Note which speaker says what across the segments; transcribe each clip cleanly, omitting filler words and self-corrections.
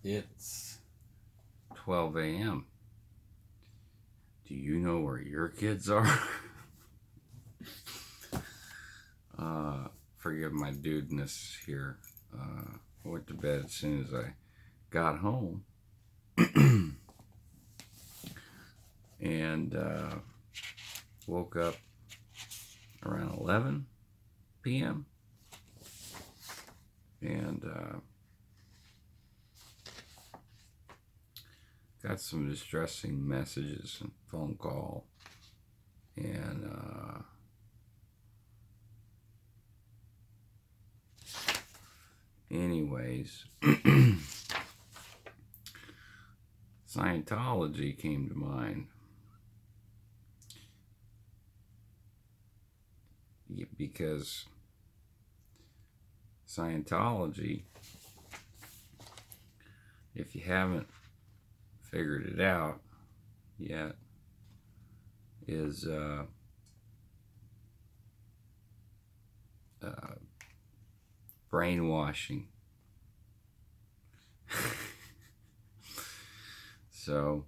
Speaker 1: It's 12 a.m. Do you know where your kids are? Forgive my dudeness here. I went to bed as soon as I got home. And woke up around 11 p.m. And got some distressing messages and phone call. And anyways, Scientology came to mind. Because Scientology, if you haven't figured it out yet, is brainwashing. So,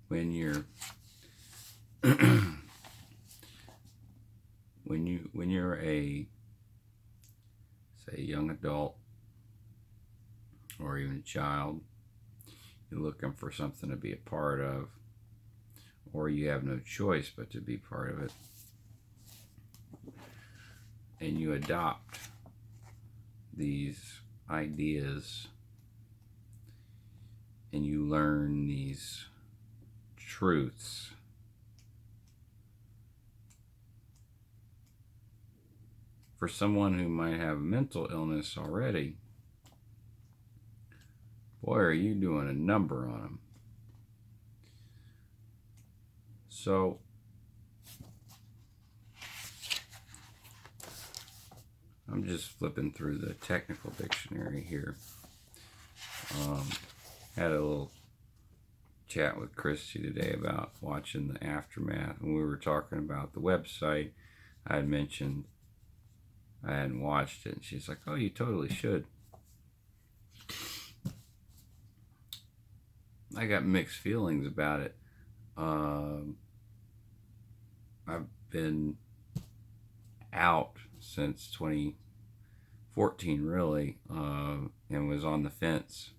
Speaker 1: when you're when you're a, say, young adult or even a child, you're looking for something to be a part of, or you have no choice but to be part of it, and you adopt these ideas and you learn these truths. For someone who might have mental illness already, boy, are you doing a number on them. So, I'm just flipping through the technical dictionary here. Had a little chat with Christy today about watching the Aftermath, and we were talking about the website. I had mentioned I hadn't watched it, and she's like, "Oh, you totally should." I got mixed feelings about it. I've been out since 2014, really, and was on the fence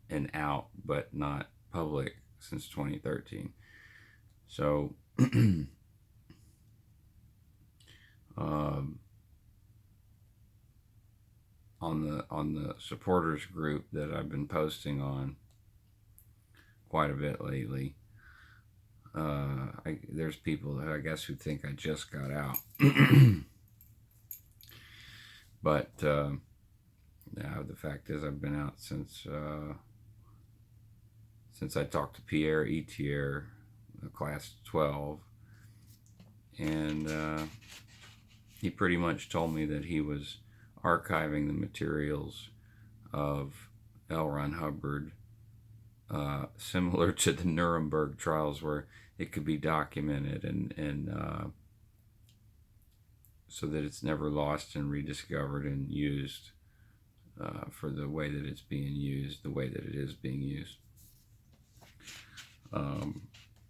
Speaker 1: and out, but not public, since 2013. So, on the supporters group that I've been posting on quite a bit lately, there's people that I guess who think I just got out. But now the fact is, I've been out since I talked to Pierre Etier, class 12, and he pretty much told me that he was archiving the materials of L. Ron Hubbard, similar to the Nuremberg trials, where it could be documented and so that it's never lost and rediscovered and used for the way that it's being used, the way that it is being used. And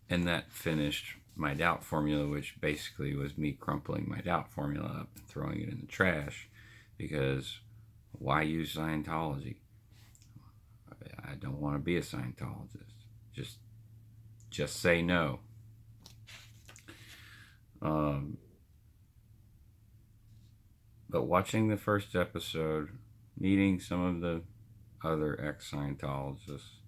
Speaker 1: that finished my doubt formula, which basically was me crumpling my doubt formula up and throwing it in the trash, because why use Scientology? I don't want to be a Scientologist. Just say no. But watching the first episode, meeting some of the other ex-Scientologists,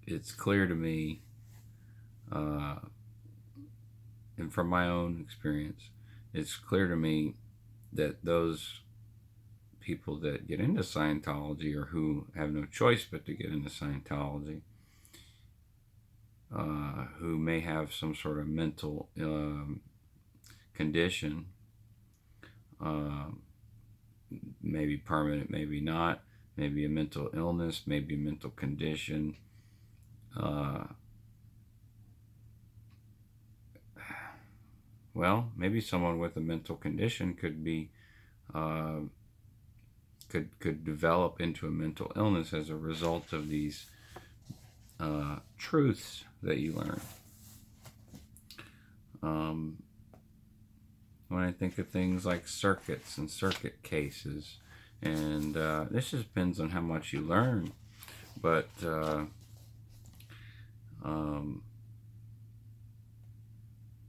Speaker 1: it's clear to me, and from my own experience, it's clear to me that those people that get into Scientology, or who have no choice but to get into Scientology, who may have some sort of mental condition, maybe permanent, maybe not, maybe a mental illness, maybe a mental condition. Well, maybe someone with a mental condition could be uh, could develop into a mental illness as a result of these truths that you learn. When I think of things like circuits and circuit cases, and this just depends on how much you learn, but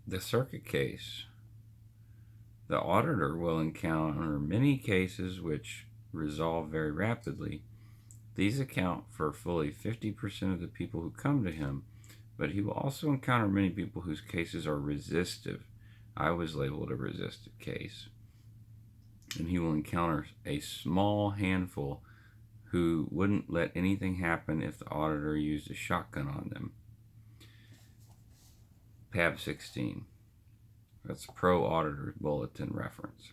Speaker 1: the circuit case, the auditor will encounter many cases which resolve very rapidly. These account for fully 50% of the people who come to him, but he will also encounter many people whose cases are resistive. I was labeled a resistive case. And he will encounter a small handful who wouldn't let anything happen if the auditor used a shotgun on them. PAB 16. That's Pro Auditor Bulletin reference.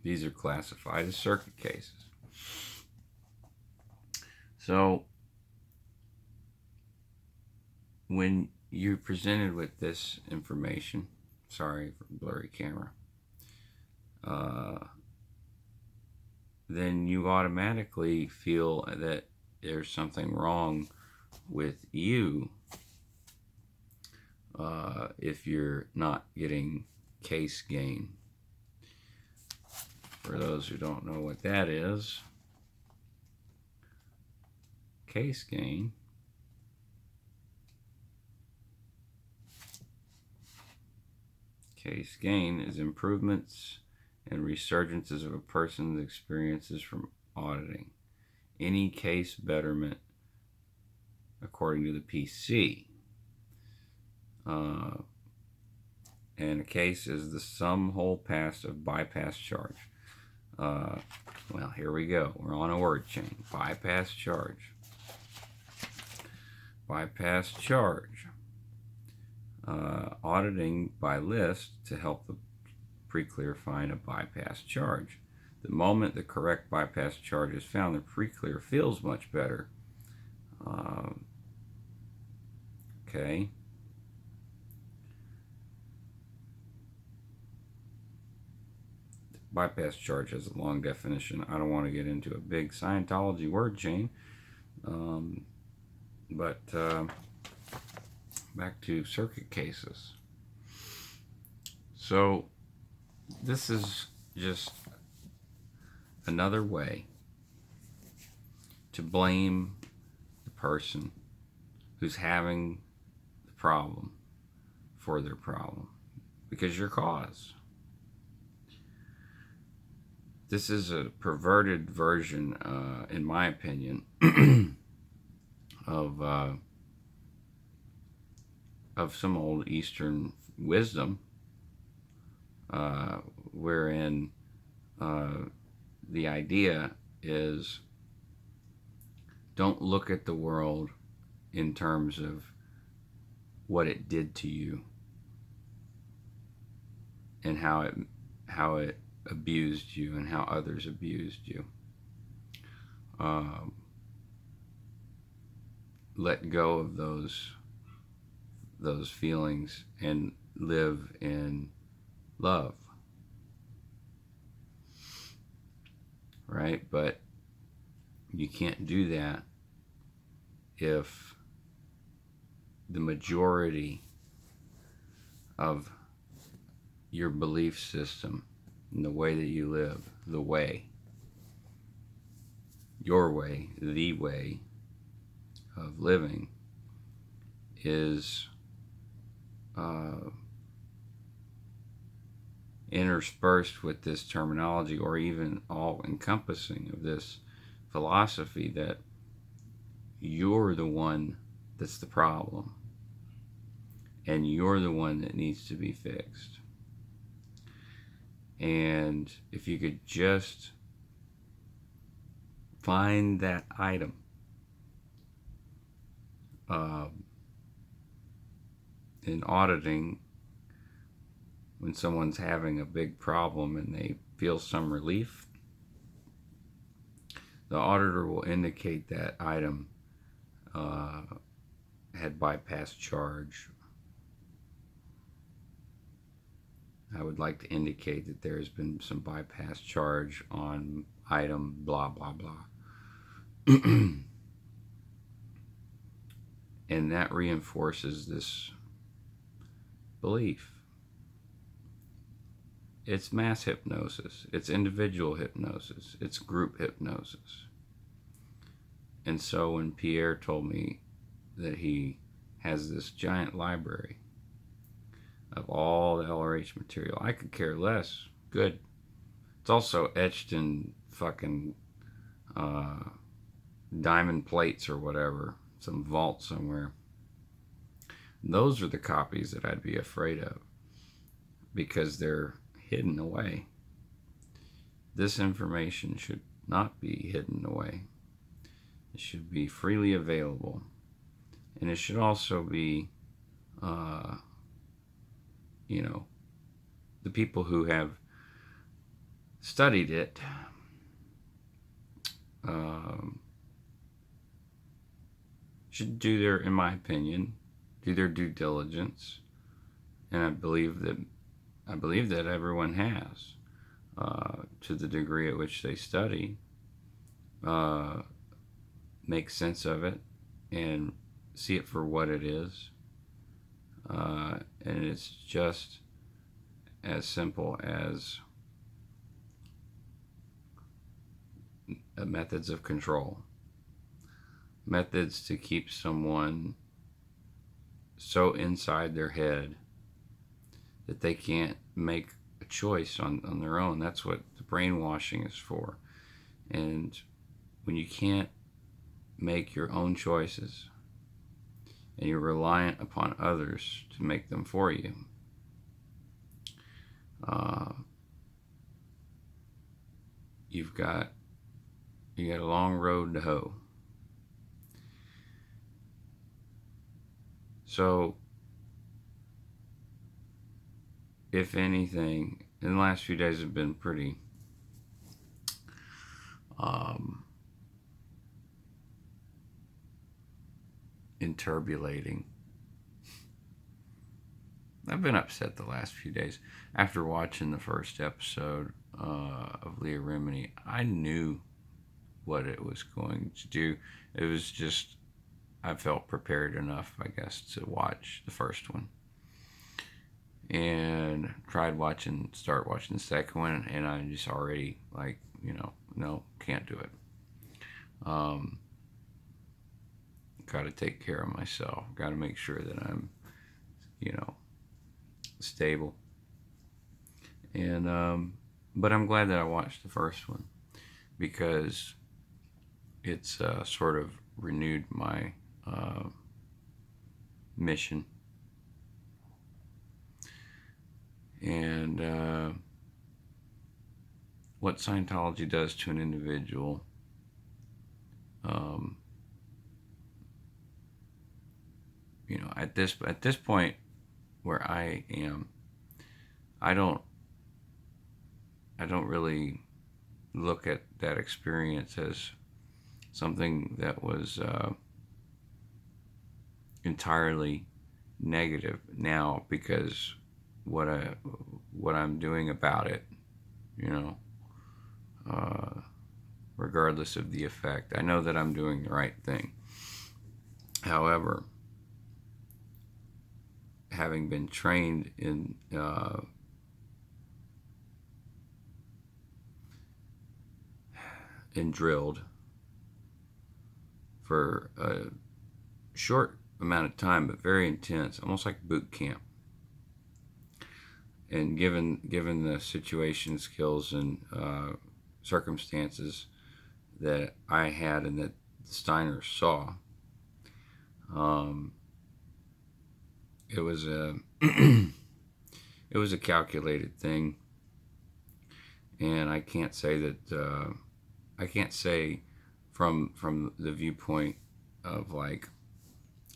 Speaker 1: These are classified as circuit cases. So, when you're presented with this information, sorry for blurry camera, then you automatically feel that there's something wrong with you if you're not getting case gain. For those who don't know what that is, case gain is improvements and resurgences of a person's experiences from auditing. Any case betterment according to the PC. And a case is the sum whole pass of bypass charge. Well, here we go. We're on a word chain. Bypass charge. Bypass charge. Auditing by list to help the pre-clear find a bypass charge. The moment the correct bypass charge is found, the pre-clear feels much better. Okay. Bypass charge has a long definition. I don't want to get into a big Scientology word chain. But back to circuit cases. So this is just another way to blame the person who's having the problem for their problem, because your cause. This is a perverted version, in my opinion, of some old Eastern wisdom, wherein the idea is, don't look at the world in terms of what it did to you and how it abused you and how others abused you. Let go of those feelings and live in love. Right? But you can't do that if the majority of your belief system and the way that you live, your way, the way of living is interspersed with this terminology, or even all encompassing of this philosophy that you're the one that's the problem and you're the one that needs to be fixed. And if you could just find that item in auditing, when someone's having a big problem and they feel some relief, the auditor will indicate that item had bypassed charge. I would like to indicate that there has been some bypass charge on item blah blah blah. And that reinforces this belief. It's mass hypnosis, it's individual hypnosis, it's group hypnosis. And so when Pierre told me that he has this giant library of all the LRH material, I could care less. Good. It's also etched in fucking diamond plates or whatever, some vault somewhere. Those are the copies that I'd be afraid of, because they're hidden away. This information should not be hidden away. It should be freely available. And it should also be, the people who have studied it should do their, in my opinion, do their due diligence. And I believe that everyone has, to the degree at which they study, make sense of it and see it for what it is. And it's just as simple as methods of control. Methods to keep someone so inside their head that they can't make a choice on their own. That's what the brainwashing is for. And when you can't make your own choices and you're reliant upon others to make them for you, you got a long road to hoe. So, if anything, in the last few days have been pretty interbulating. I've been upset the last few days. After watching the first episode of Leah Remini, I knew what it was going to do. It was just, I felt prepared enough, I guess, to watch the first one. And start watching the second one, and I just already, like, no, can't do it. Got to take care of myself. Got to make sure that I'm, stable. And, but I'm glad that I watched the first one, because it's sort of renewed my mission. And what Scientology does to an individual, at this point where I am, I don't really look at that experience as something that was entirely negative now, because what I'm doing about it, regardless of the effect, I know that I'm doing the right thing. However, having been trained in and drilled for a short amount of time, but very intense, almost like boot camp. And given the situation, skills, and circumstances that I had and that the Steiners saw, it was a it was a calculated thing. And I can't say that I can't say from the viewpoint of like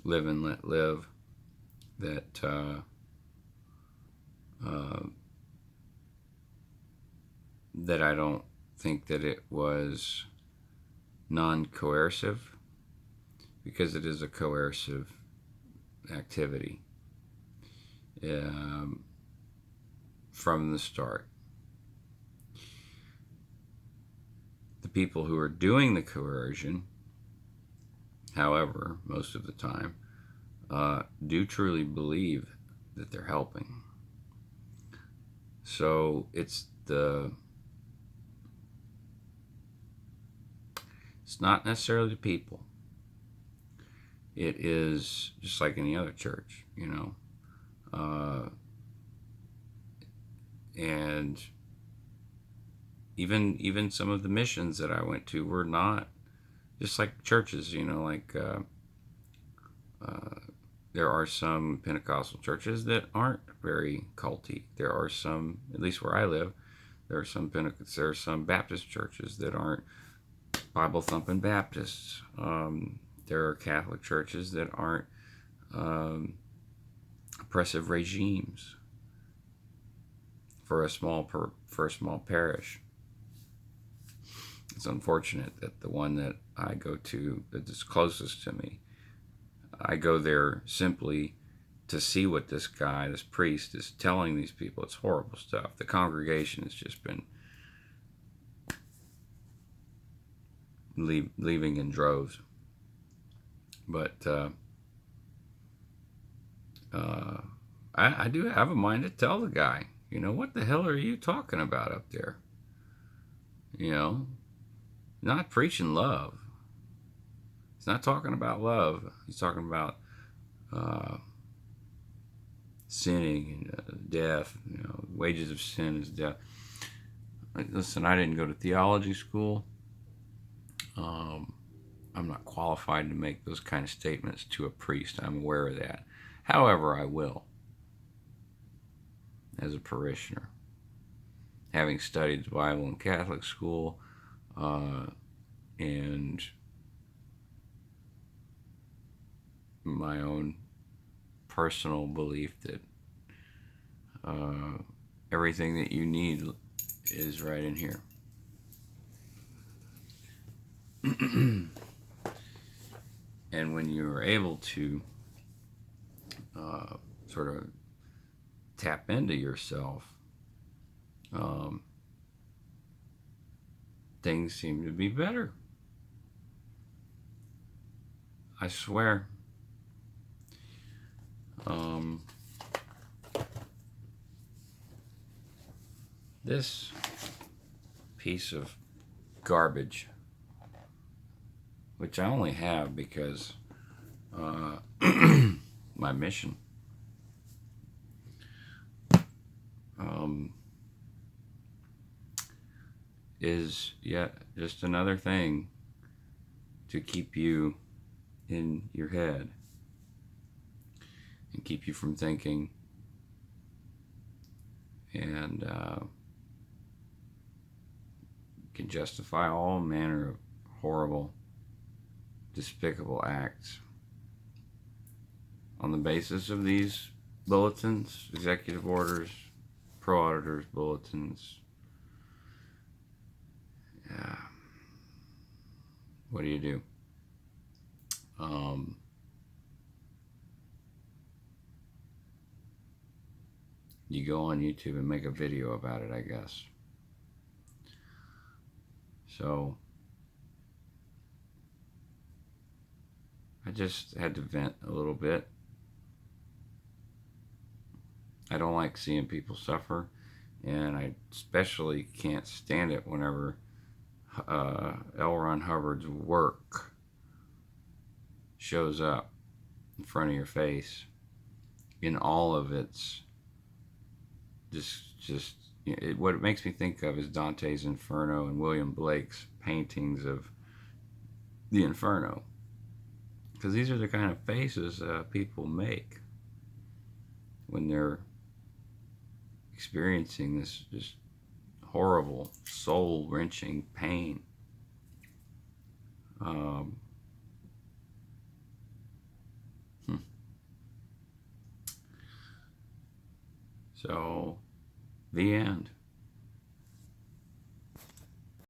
Speaker 1: live and let live that that I don't think that it was non-coercive, because it is a coercive activity from the start. The people who are doing the coercion, however, most of the time, do truly believe that they're helping. So it's not necessarily the people. It is just like any other church, you know. And even some of the missions that I went to were not just like churches, you know, like there are some Pentecostal churches that aren't very culty. There are some, at least where I live, there are some Baptist churches that aren't Bible thumping Baptists. There are Catholic churches that aren't oppressive regimes for a small parish. It's unfortunate that the one that I go to that is closest to me, I go there simply to see what this priest is telling these people. It's horrible stuff. The congregation has just been leaving in droves. But I do have a mind to tell the guy, you know, what the hell are you talking about up there? You know, not preaching love. He's not talking about love. He's talking about sinning and death. You know, wages of sin is death. Listen, I didn't go to theology school. I'm not qualified to make those kind of statements to a priest. I'm aware of that. However, I will, as a parishioner, having studied the Bible in Catholic school, and my own personal belief that everything that you need is right in here. And when you are able to sort of tap into yourself, things seem to be better. I swear. This piece of garbage, which I only have because my mission, is yet just another thing to keep you in your head and keep you from thinking, and can justify all manner of horrible, despicable acts on the basis of these bulletins, executive orders, pro-auditors bulletins. Yeah. What do you do? You go on YouTube and make a video about it, I guess. So I just had to vent a little bit. I don't like seeing people suffer, and I especially can't stand it whenever L. Ron Hubbard's work shows up in front of your face in all of its what it makes me think of is Dante's Inferno and William Blake's paintings of the Inferno, because these are the kind of faces people make when they're experiencing this just horrible, soul-wrenching pain. So, the end.